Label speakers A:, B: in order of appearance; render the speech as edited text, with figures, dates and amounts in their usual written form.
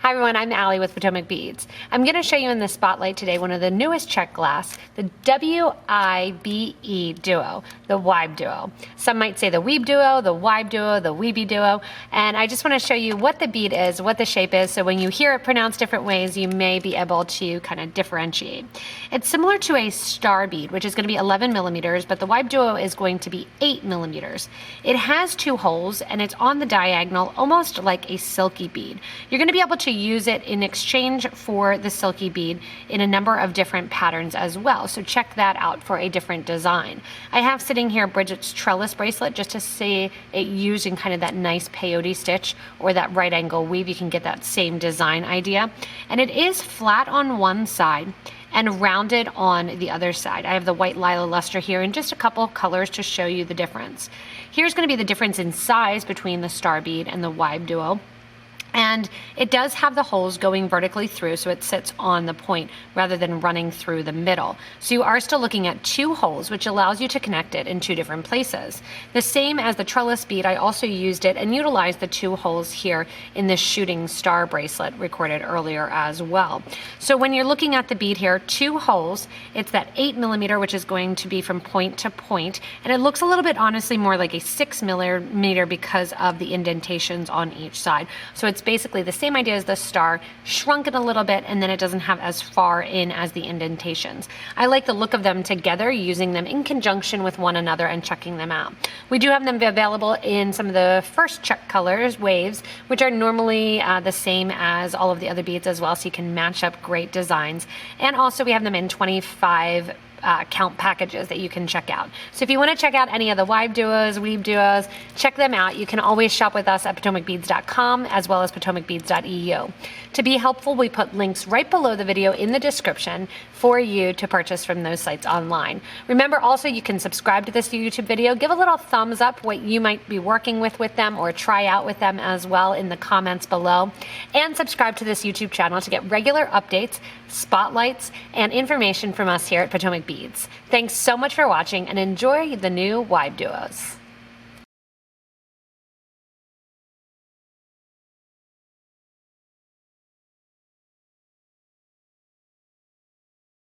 A: Hi everyone, I'm Allie with PotomacBeads. I'm going to show you in the spotlight today one of the newest Czech glass, the WibeDuo, the WibeDuo. Some might say the WibeDuo, the WibeDuo, the WibeDuo, and I just want to show you what the bead is, what the shape is, so when you hear it pronounced different ways, you may be able to kind of differentiate. It's similar to a star bead, which is going to be 11 millimeters, but the WibeDuo is going to be 8 millimeters. It has two holes and it's on the diagonal, almost like a silky bead. You're going to be able to use it in exchange for the silky bead in a number of different patterns as well. So check that out for a different design. I have sitting here Bridget's trellis bracelet just to see it used in kind of that nice peyote stitch or that right angle weave. You can get that same design idea. And it is flat on one side and rounded on the other side. I have the white lila luster here and just a couple of colors to show you the difference. Here's going to be the difference in size between the star bead and the WibeDuo. And it does have the holes going vertically through, so it sits on the point rather than running through the middle. So you are still looking at two holes, which allows you to connect it in two different places. The same as the trellis bead, I also used it and utilized the two holes here in this shooting star bracelet recorded earlier as well. So when you're looking at the bead here, two holes, it's that 8 millimeter, which is going to be from point to point, and it looks a little bit honestly more like a 6 millimeter because of the indentations on each side. So it's basically the same idea as the star, shrunken a little bit, and then it doesn't have as far in as the indentations. I like the look of them together, using them in conjunction with one another and checking them out. We do have them available in some of the first Czech colors, waves, which are normally the same as all of the other beads as well, so you can match up great designs. And also we have them in 25 count packages that you can check out. So if you want to check out any of the WibeDuos, WibeDuos, check them out. You can always shop with us at PotomacBeads.com as well as PotomacBeads.eu. To be helpful, we put links right below the video in the description for you to purchase from those sites online. Remember also you can subscribe to this YouTube video, give a little thumbs up what you might be working with them or try out with them as well in the comments below, and subscribe to this YouTube channel to get regular updates, spotlights, and information from us here at PotomacBeads. Thanks so much for watching and enjoy the new WibeDuos.